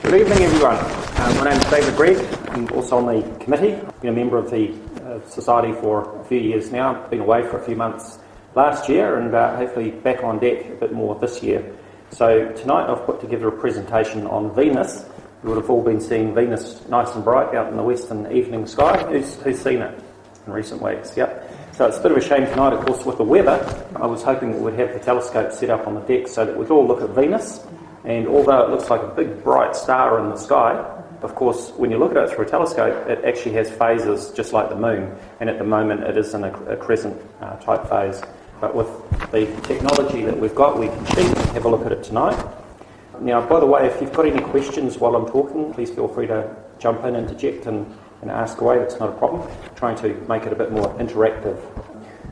Good evening, everyone. My name is David Gregg. I'm also on the committee. I've been a member of the Society for a few years now. Been away for a few months last year and hopefully back on deck a bit more this year. So tonight I've put together a presentation on Venus. You would have all been seeing Venus nice and bright out in the western evening sky. Who's seen it in recent weeks? Yep. So it's a bit of a shame tonight, of course, with the weather. I was hoping that we'd have the telescope set up on the deck so that we could all look at Venus. And although it looks like a big bright star in the sky, of course, when you look at it through a telescope, it actually has phases just like the moon. And at the moment, it is in a crescent type phase. But with the technology that we've got, we can cheat and have a look at it tonight. Now, by the way, if you've got any questions while I'm talking, please feel free to jump in, interject and ask away. That's not a problem. I'm trying to make it a bit more interactive.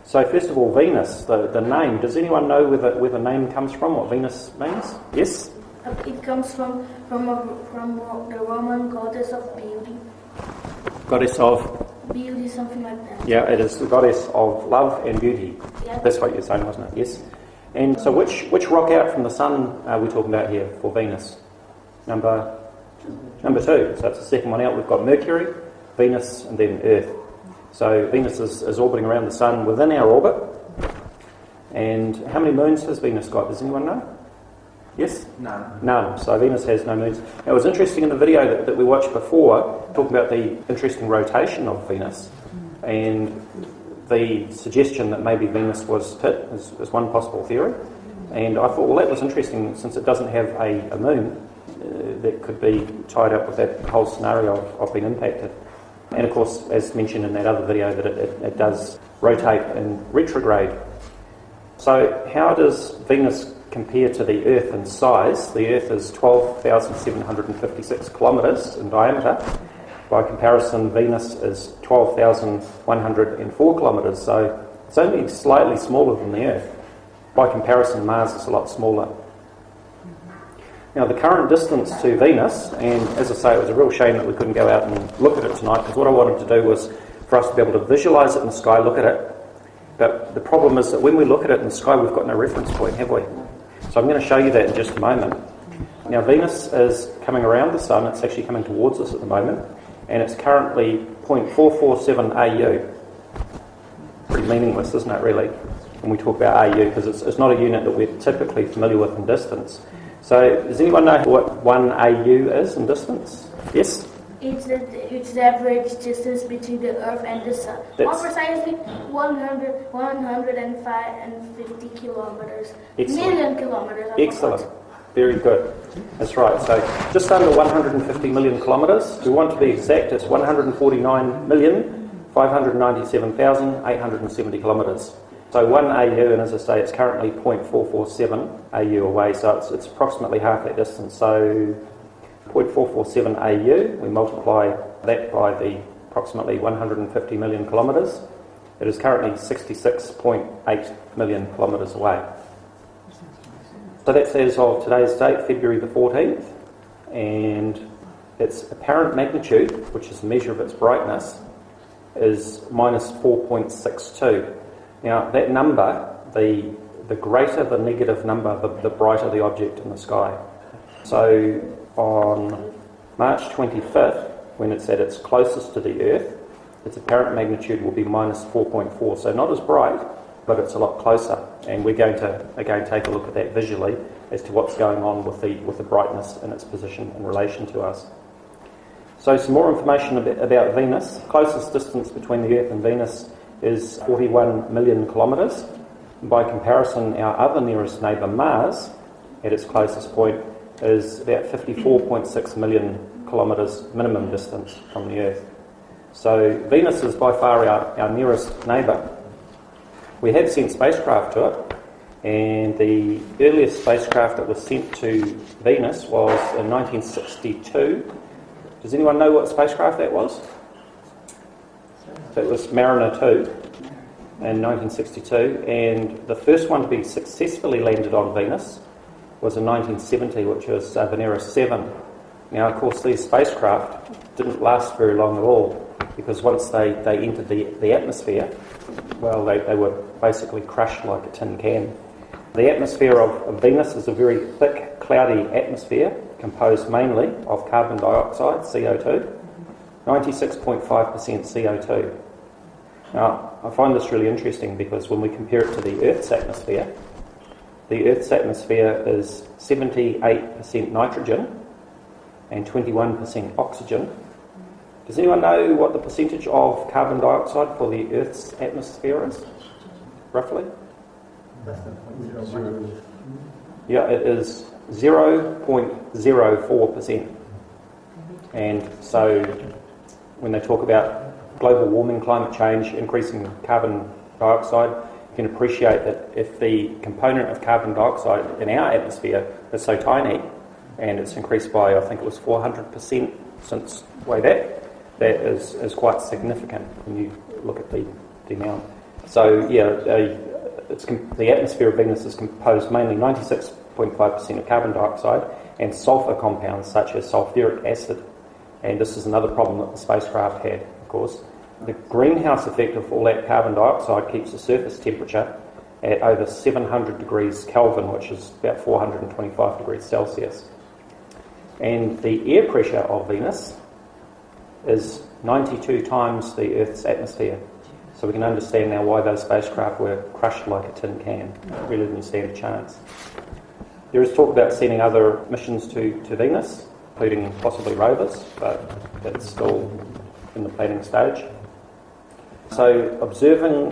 So first of all, Venus, the name. Does anyone know where the name comes from, what Venus means? Yes? It comes from the Roman goddess of beauty. Goddess of? Beauty, something like that. Yeah, it is the goddess of love and beauty. Yeah. That's what you're saying, wasn't it? Yes. And so which rock out from the sun are we talking about here for Venus? Number 2. So it's the second one out. We've got Mercury, Venus, and then Earth. So Venus is orbiting around the sun within our orbit. And how many moons has Venus got? Does anyone know? Yes? None. So Venus has no moons. Now, it was interesting in the video that we watched before, talking about the interesting rotation of Venus, and the suggestion that maybe Venus was hit is one possible theory. And I thought, well, that was interesting, since it doesn't have a moon that could be tied up with that whole scenario of being impacted. And of course, as mentioned in that other video, that it does rotate in retrograde. So how does Venus compare to the Earth in size? The Earth is 12,756 kilometres in diameter. By comparison, Venus is 12,104 kilometres, so it's only slightly smaller than the Earth. By comparison, Mars is a lot smaller. Now, the current distance to Venus, and as I say, it was a real shame that we couldn't go out and look at it tonight, because what I wanted to do was for us to be able to visualise it in the sky, look at it. But the problem is that when we look at it in the sky, we've got no reference point, have we? So I'm going to show you that in just a moment. Now, Venus is coming around the Sun. It's actually coming towards us at the moment, and it's currently 0.447 AU. Pretty meaningless, isn't it, really, when we talk about AU, because it's not a unit that we're typically familiar with in distance. So does anyone know what 1 AU is in distance? Yes? It's the average distance between the Earth and the Sun. More precisely, 150 kilometers. Excellent. Million kilometers. Excellent. Very good. That's right. So just under 150 million kilometres. We want to be exact. It's 149,597,870 kilometres. So 1 AU, and as I say, it's currently 0.447 AU away, so it's approximately half that distance. So 0.447 AU, we multiply that by the approximately 150 million kilometres. It is currently 66.8 million kilometres away. So that's as of today's date, February the 14th, and its apparent magnitude, which is the measure of its brightness, is minus 4.62. Now, that number, the greater the negative number, the brighter the object in the sky. So on March 25th, when it's at its closest to the Earth, its apparent magnitude will be minus 4.4. So not as bright, but it's a lot closer. And we're going to, again, take a look at that visually as to what's going on with the brightness and its position in relation to us. So some more information about Venus. Closest distance between the Earth and Venus is 41 million kilometres. By comparison, our other nearest neighbour, Mars, at its closest point, is about 54.6 million kilometres minimum distance from the Earth. So Venus is by far our nearest neighbour. We have sent spacecraft to it, and the earliest spacecraft that was sent to Venus was in 1962. Does anyone know what spacecraft that was? So it was Mariner 2 in 1962, and the first one to be successfully landed on Venus was in 1970, which was Venera 7. Now, of course, these spacecraft didn't last very long at all, because once they entered the atmosphere, well, they were basically crushed like a tin can. The atmosphere of Venus is a very thick cloudy atmosphere composed mainly of carbon dioxide, CO2, 96.5% CO2. Now, I find this really interesting because when we compare it to the Earth's atmosphere is 78% nitrogen and 21% oxygen. Does anyone know what the percentage of carbon dioxide for the Earth's atmosphere is, roughly? Yeah, it is 0.04%. And so when they talk about global warming, climate change, increasing carbon dioxide, you can appreciate that if the component of carbon dioxide in our atmosphere is so tiny, and it's increased by, I think it was 400% since way back, that is quite significant when you look at the amount. So yeah, the atmosphere of Venus is composed mainly 96.5% of carbon dioxide and sulfur compounds such as sulfuric acid. And this is another problem that the spacecraft had, of course. The greenhouse effect of all that carbon dioxide keeps the surface temperature at over 700 degrees Kelvin, which is about 425 degrees Celsius. And the air pressure of Venus is 92 times the Earth's atmosphere. So we can understand now why those spacecraft were crushed like a tin can. It really didn't stand a chance. There is talk about sending other missions to Venus, including possibly rovers, but that's still in the planning stage. So observing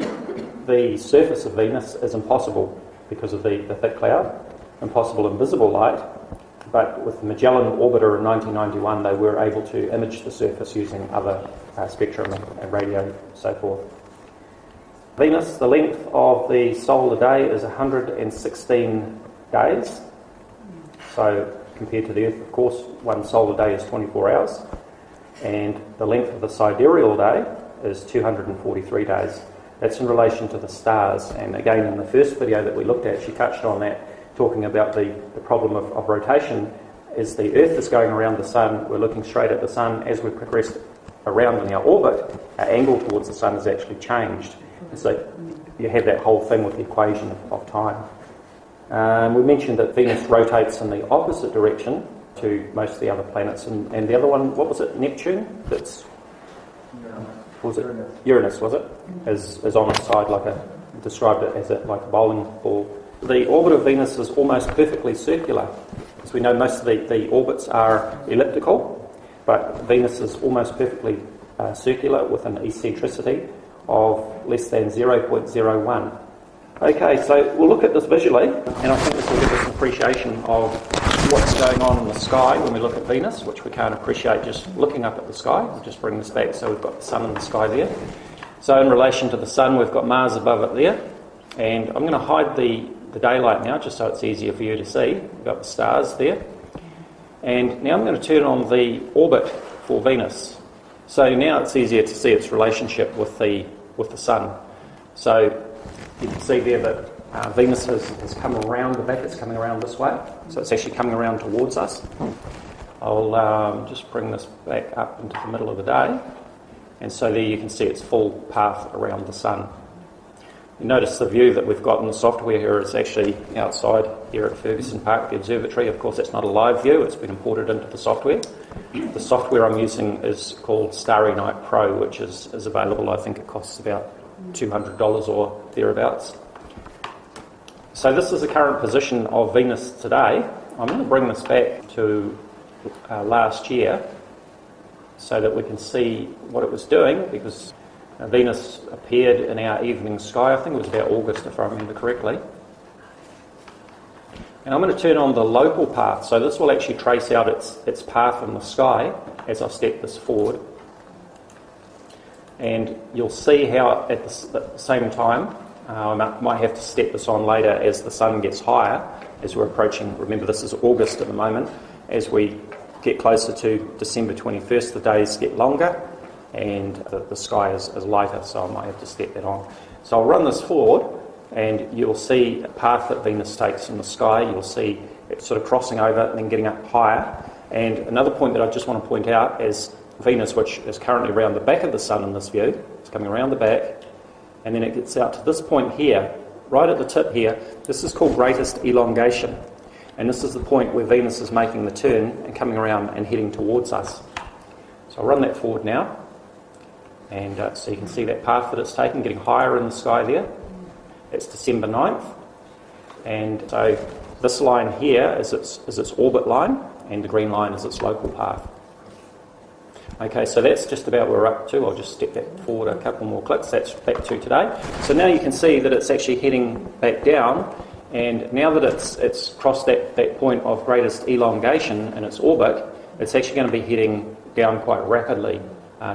the surface of Venus is impossible because of the thick cloud, impossible in visible light, but with the Magellan orbiter in 1991 they were able to image the surface using other spectrum and radio and so forth. Venus, the length of the solar day is 116 days. So compared to the Earth, of course, one solar day is 24 hours. And the length of the sidereal day is 243 days. That's in relation to the stars. And again, in the first video that we looked at, she touched on that, talking about the problem of rotation. As the Earth is going around the Sun, we're looking straight at the Sun. As we progress around in our orbit, our angle towards the Sun has actually changed. And so you have that whole thing with the equation of time. We mentioned that Venus rotates in the opposite direction to most of the other planets. And the other one, what was it, Neptune? Uranus, was it? Is on its side, described it as like a bowling ball. The orbit of Venus is almost perfectly circular. As we know, most of the orbits are elliptical, but Venus is almost perfectly circular with an eccentricity of less than 0.01. Okay, so we'll look at this visually, and I think this will give us an appreciation of what's going on in the sky when we look at Venus, which we can't appreciate just looking up at the sky. We'll just bring this back so we've got the Sun in the sky there. So in relation to the Sun, we've got Mars above it there, and I'm going to hide the daylight now just so it's easier for you to see. We've got the stars there. And now I'm going to turn on the orbit for Venus. So now it's easier to see its relationship with the Sun. So you can see there that Venus has come around the back. It's coming around this way. So it's actually coming around towards us. I'll just bring this back up into the middle of the day. And so there you can see its full path around the Sun. You notice the view that we've got in the software here is actually outside here at Ferguson Park, the observatory. Of course, that's not a live view. It's been imported into the software. The software I'm using is called Starry Night Pro, which is available. I think it costs about $200 or thereabouts. So this is the current position of Venus today. I'm going to bring this back to last year so that we can see what it was doing, because Venus appeared in our evening sky. I think it was about August, if I remember correctly. And I'm going to turn on the local path. So this will actually trace out its path in the sky as I step this forward. And you'll see how at the same time, I might have to step this on later as the Sun gets higher, as we're approaching, remember this is August at the moment, as we get closer to December 21st, the days get longer and the sky is lighter, so I might have to step that on. So I'll run this forward and you'll see a path that Venus takes in the sky. You'll see it sort of crossing over and then getting up higher. And another point that I just want to point out is Venus, which is currently around the back of the Sun in this view, it's coming around the back, and then it gets out to this point here, right at the tip here. This is called greatest elongation. And this is the point where Venus is making the turn and coming around and heading towards us. So I'll run that forward now. And so you can see that path that it's taken, getting higher in the sky there. It's December 9th. And so this line here is its orbit line, and the green line is its local path. Okay, so that's just about where we're up to. I'll just step that forward a couple more clicks. That's back to today. So now you can see that it's actually heading back down, and now that it's crossed that point of greatest elongation in its orbit, it's actually going to be heading down quite rapidly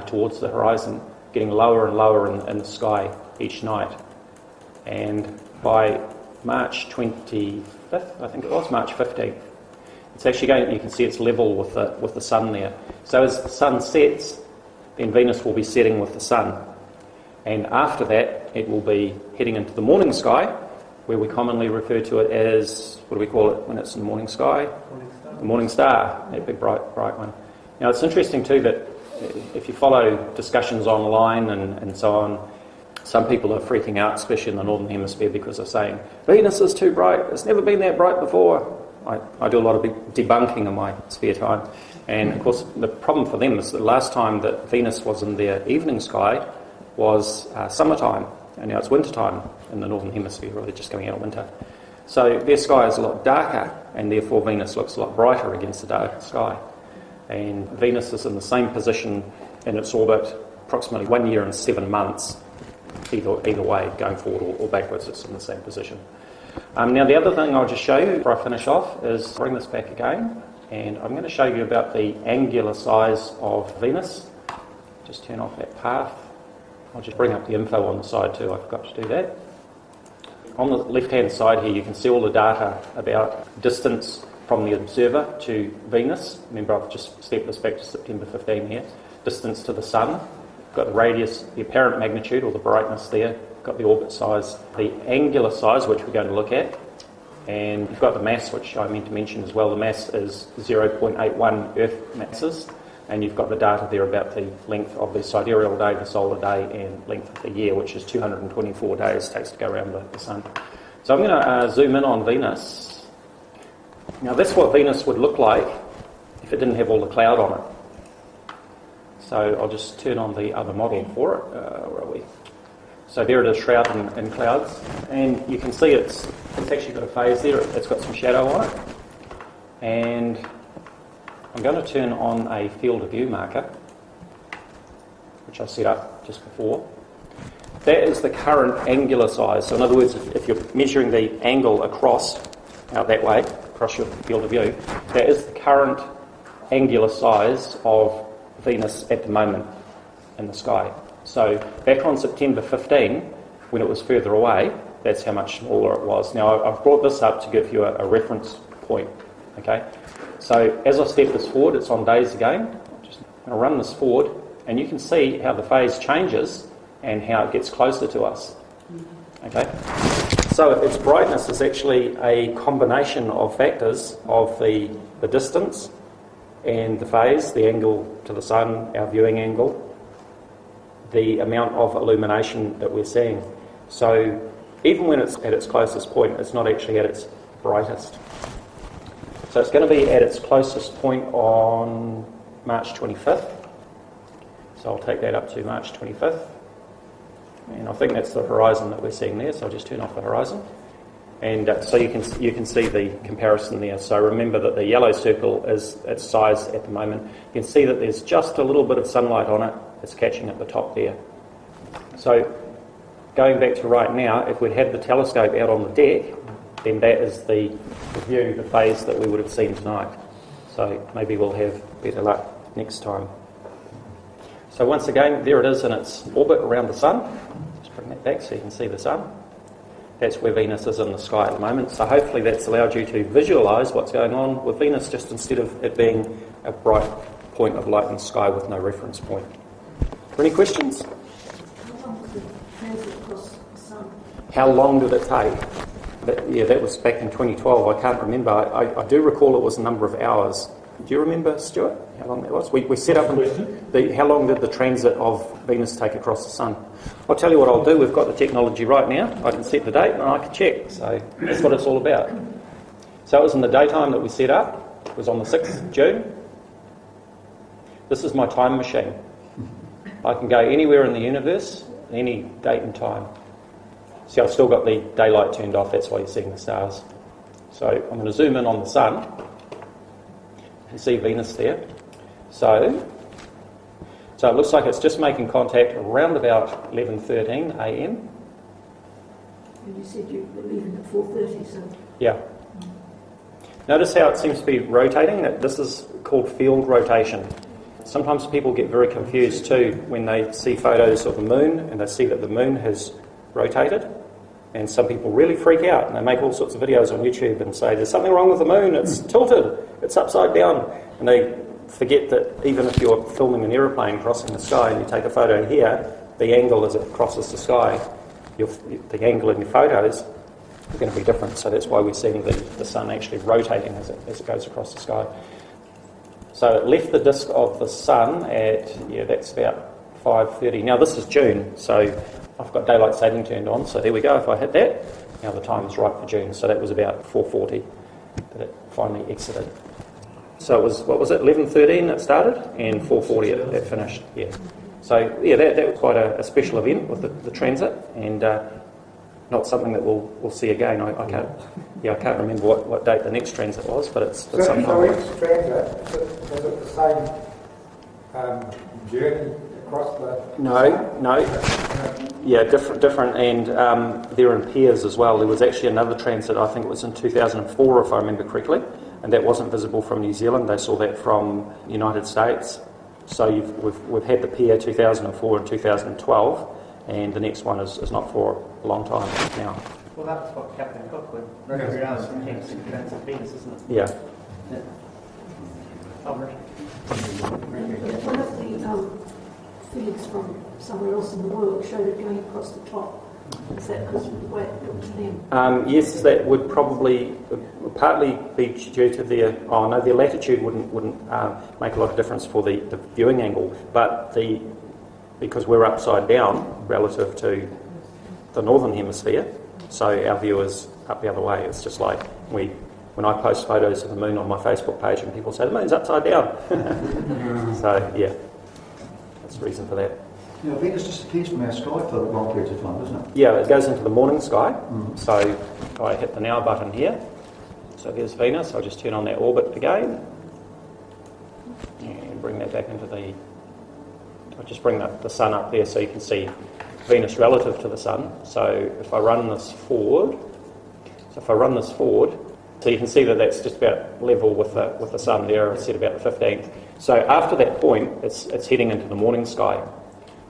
towards the horizon, getting lower and lower in the sky each night. And by March 25th, I think it was, March 15th, it's actually going, you can see it's level with the sun there. So as the sun sets, then Venus will be setting with the sun. And after that, it will be heading into the morning sky, where we commonly refer to it as, what do we call it when it's in the morning sky? Morning star. The morning star, that big bright one. Now it's interesting too that if you follow discussions online and so on, some people are freaking out, especially in the Northern Hemisphere, because they're saying, Venus is too bright, it's never been that bright before. I do a lot of debunking in my spare time. And of course, the problem for them is that the last time that Venus was in their evening sky was summertime, and now it's wintertime in the Northern Hemisphere, or they're just coming out of winter. So their sky is a lot darker, and therefore Venus looks a lot brighter against the dark sky. And Venus is in the same position in its orbit approximately 1 year and 7 months. Either way, going forward or backwards, it's in the same position. Now the other thing I'll just show you before I finish off is bring this back again, and I'm going to show you about the angular size of Venus. Just turn off that path. I'll just bring up the info on the side too, I forgot to do that. On the left hand side here you can see all the data about distance from the observer to Venus. Remember, I've just stepped this back to September 15 here. Distance to the sun. Got the radius, the apparent magnitude or the brightness there. Got the orbit size, the angular size, which we're going to look at. And you've got the mass, which I meant to mention as well. The mass is 0.81 Earth masses. And you've got the data there about the length of the sidereal day, the solar day, and length of the year, which is 224 days it takes to go around the sun. So I'm going to zoom in on Venus. Now that's what Venus would look like if it didn't have all the cloud on it. So I'll just turn on the other model for it. Where are we? So there it is, shrouded in clouds. And you can see it's actually got a phase there. It's got some shadow on it. And I'm going to turn on a field of view marker, which I set up just before. That is the current angular size. So in other words, if you're measuring the angle across, out that way, across your field of view, that is the current angular size of Venus at the moment in the sky. So back on September 15, when it was further away, that's how much smaller it was. Now I've brought this up to give you a reference point. Okay. So as I step this forward, it's on days again. I'm just going to run this forward, and you can see how the phase changes and how it gets closer to us. Okay. So its brightness is actually a combination of factors of the distance and the phase, the angle to the sun, our viewing angle, the amount of illumination that we're seeing. So even when it's at its closest point, it's not actually at its brightest. So it's going to be at its closest point on March 25th. So I'll take that up to March 25th. And I think that's the horizon that we're seeing there, so I'll just turn off the horizon. And so you can see the comparison there. So remember that the yellow circle is its size at the moment. You can see that there's just a little bit of sunlight on it. It's catching at the top there. So going back to right now, if we'd had the telescope out on the deck, then that is the view, the phase that we would have seen tonight. So maybe we'll have better luck next time. So once again, there it is in its orbit around the sun. Just bring that back so you can see the sun. That's where Venus is in the sky at the moment. So hopefully that's allowed you to visualise what's going on with Venus, just instead of it being a bright point of light in the sky with no reference point. Any questions? How long did it transit across the sun? How long did it take? That was back in 2012. I can't remember. I do recall it was a number of hours. Do you remember, Stuart, how long that was? We set up how long did the transit of Venus take across the sun? I'll tell you what I'll do. We've got the technology right now. I can set the date and I can check. So that's what it's all about. So it was in the daytime that we set up. It was on the 6th of June. This is my time machine. I can go anywhere in the universe, any date and time. See, I've still got the daylight turned off, that's why you're seeing the stars. So I'm going to zoom in on the sun. You can see Venus there. So it looks like it's just making contact around about 11:13 a.m. And you said you were leaving at 4:30, so... Yeah. Notice how it seems to be rotating. This is called field rotation. Sometimes people get very confused too when they see photos of the moon and they see that the moon has rotated. And some people really freak out and they make all sorts of videos on YouTube and say, there's something wrong with the moon, it's tilted, it's upside down. And they forget that even if you're filming an aeroplane crossing the sky and you take a photo here, the angle as it crosses the sky, the angle in your photos are going to be different. So that's why we're seeing the sun actually rotating as it goes across the sky. So it left the disk of the sun at, that's about 5:30. Now this is June, so I've got daylight saving turned on, so there we go. If I hit that, now the time is right for June. So that was about 4:40 that it finally exited. So it was, 11:13 it started, and 4:40 it finished. Yeah. So that was quite a special event with the transit, and not something that we'll see again. I can't remember what date the next transit was, but it's sometime. So each transit, was it the same journey across the... No. Yeah, different, and they're in pairs as well. There was actually another transit, I think it was in 2004, if I remember correctly, and that wasn't visible from New Zealand. They saw that from the United States. So we've had the pair 2004 and 2012, and the next one is not for a long time now. Well, that's what Captain Cook would Mercury around and came to transit Venus, isn't it? Yeah. Albert. One of the figures from somewhere else in the world showed it going across the top. Is that because of the way it looked to them? Yes, that would probably partly be due to their latitude wouldn't make a lot of difference for the viewing angle, but because we're upside down relative to the northern hemisphere, so our view is up the other way. It's just like when I post photos of the moon on my Facebook page and people say the moon's upside down. So yeah, that's the reason for that. Yeah, Venus disappears from our sky for long periods of time, doesn't it? Yeah, it goes into the morning sky. So if I hit the now button here, so there's Venus. I'll just turn on that orbit again and bring that back into I'll just bring the sun up there so you can see Venus relative to the sun. So if I run this forward, so you can see that that's just about level with the sun there. It's set about the 15th. So after that point, it's heading into the morning sky.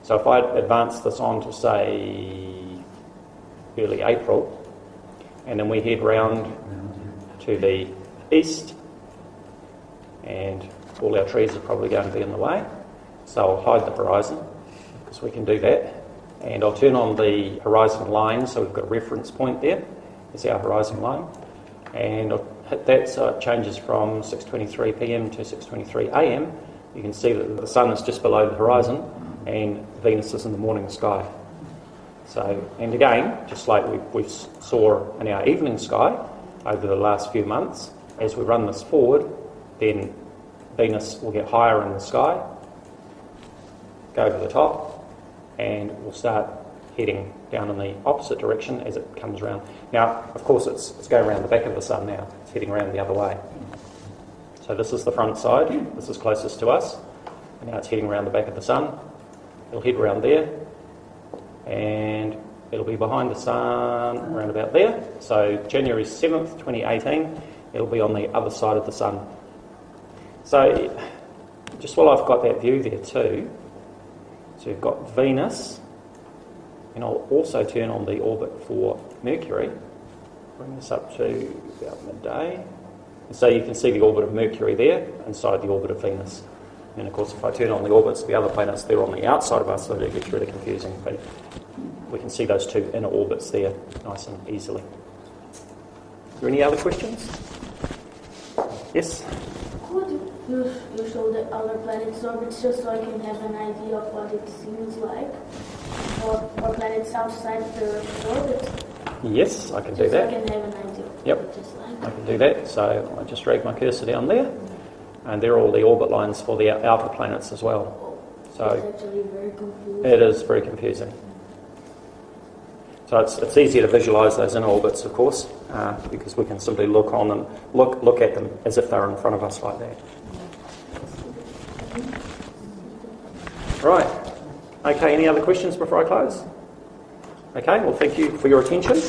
So if I advance this on to, say, early April, and then we head round to the east, and all our trees are probably going to be in the way, so I'll hide the horizon, because we can do that, and I'll turn on the horizon line, so we've got a reference point there. It's our horizon line, and I'll hit that so it changes from 6:23 p.m. to 6:23 a.m. You can see that the sun is just below the horizon, and Venus is in the morning sky. So, and again, just like we saw in our evening sky over the last few months, as we run this forward, then Venus will get higher in the sky, go to the top, and we'll start heading down in the opposite direction as it comes around. Now, of course, it's going around the back of the sun now. It's heading around the other way. So this is the front side. This is closest to us. And now it's heading around the back of the sun. It'll head around there, and it'll be behind the sun around about there. So January 7th, 2018, it'll be on the other side of the sun. So just while I've got that view there too, so you've got Venus, and I'll also turn on the orbit for Mercury. Bring this up to about midday. And so you can see the orbit of Mercury there inside the orbit of Venus. And of course, if I turn on the orbits, the other planets, they're on the outside of us, so that gets really confusing. But we can see those two inner orbits there nice and easily. Are there any other questions? Yes? Could you show the other planets' orbits just so I can have an idea of what it seems like? Or planets outside the orbit? Yes, I can do Just so I that. can have an idea. Yep, Just like I can do that. So I just drag my cursor down there, and they're all the orbit lines for the outer planets as well. So it's actually very confusing. it is very confusing. So it's easier to visualise those inner orbits, of course, because we can simply look on and look at them as if they're in front of us like that. Right. Okay, any other questions before I close? Okay, well, thank you for your attention.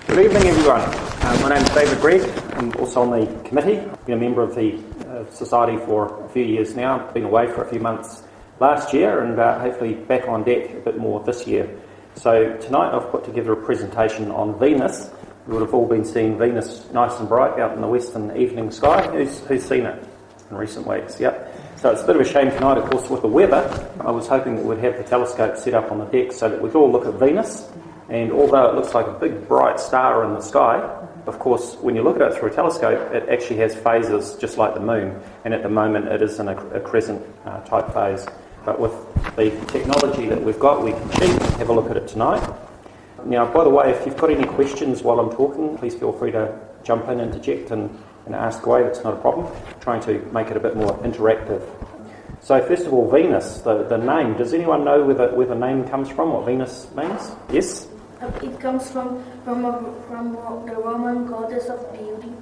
Good evening, everyone. My name is David Gregg. I'm also on the committee. I've been a member of the Society for a few years now. I've been away for a few months last year and hopefully back on deck a bit more this year. So tonight I've put together a presentation on Venus. You would have all been seeing Venus nice and bright out in the western evening sky. Who's seen it in recent weeks? Yep. So it's a bit of a shame tonight, of course, with the weather. I was hoping that we'd have the telescope set up on the deck so that we could all look at Venus. And although it looks like a big bright star in the sky, of course, when you look at it through a telescope, it actually has phases just like the moon. And at the moment, it is in a crescent type phase. But with the technology that we've got, we can cheat and have a look at it tonight. Now, by the way, if you've got any questions while I'm talking, please feel free to jump in, interject and ask away. That's not a problem. I'm trying to make it a bit more interactive. So first of all, Venus, the name. Does anyone know where the name comes from, what Venus means? Yes? It comes from the Roman goddess of beauty.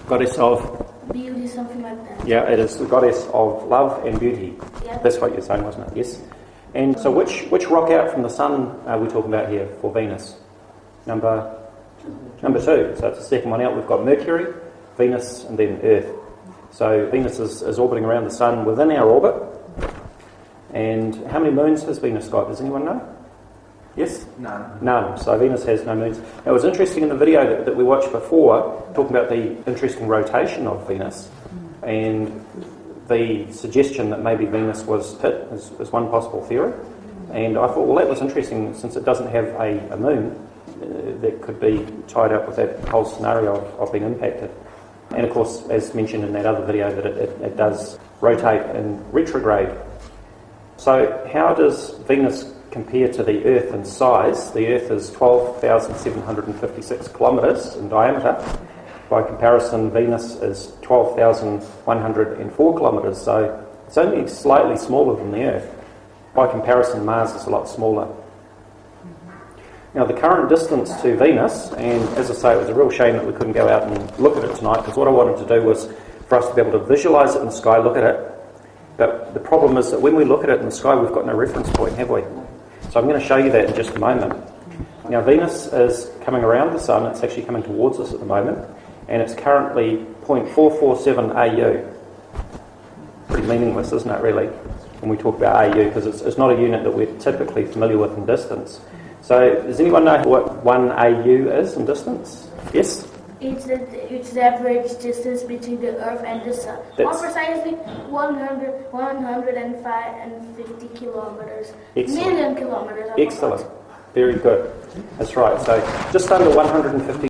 Goddess of? Beauty, something like that. Yeah, it is the goddess of love and beauty. Yeah. That's what you're saying, wasn't it? Yes. And so which rock out from the sun are we talking about here for Venus? Number 2. So it's the second one out. We've got Mercury, Venus, and then Earth. So Venus is orbiting around the sun within our orbit. And how many moons has Venus got? Does anyone know? Yes? None. So Venus has no moons. Now, it was interesting in the video that we watched before, talking about the interesting rotation of Venus, and the suggestion that maybe Venus was hit is one possible theory. And I thought, well, that was interesting, since it doesn't have a moon, that could be tied up with that whole scenario of being impacted. And of course, as mentioned in that other video, that it does rotate in retrograde. So how does Venus compare to the Earth in size? The Earth is 12,756 kilometres in diameter. By comparison, Venus is 12,104 kilometres, so it's only slightly smaller than the Earth. By comparison, Mars is a lot smaller. Now, the current distance to Venus, and as I say, it was a real shame that we couldn't go out and look at it tonight, because what I wanted to do was for us to be able to visualise it in the sky, look at it. But the problem is that when we look at it in the sky, we've got no reference point, have we? So I'm going to show you that in just a moment. Now, Venus is coming around the Sun. It's actually coming towards us at the moment, and it's currently 0.447 AU. Pretty meaningless, isn't it, really, when we talk about AU, because it's not a unit that we're typically familiar with in distance. So does anyone know what 1 AU is in distance? Yes? It's the average distance between the Earth and the Sun. More precisely, 150 kilometers. Excellent. Million kilometers. Excellent. Very good. That's right. So just under 150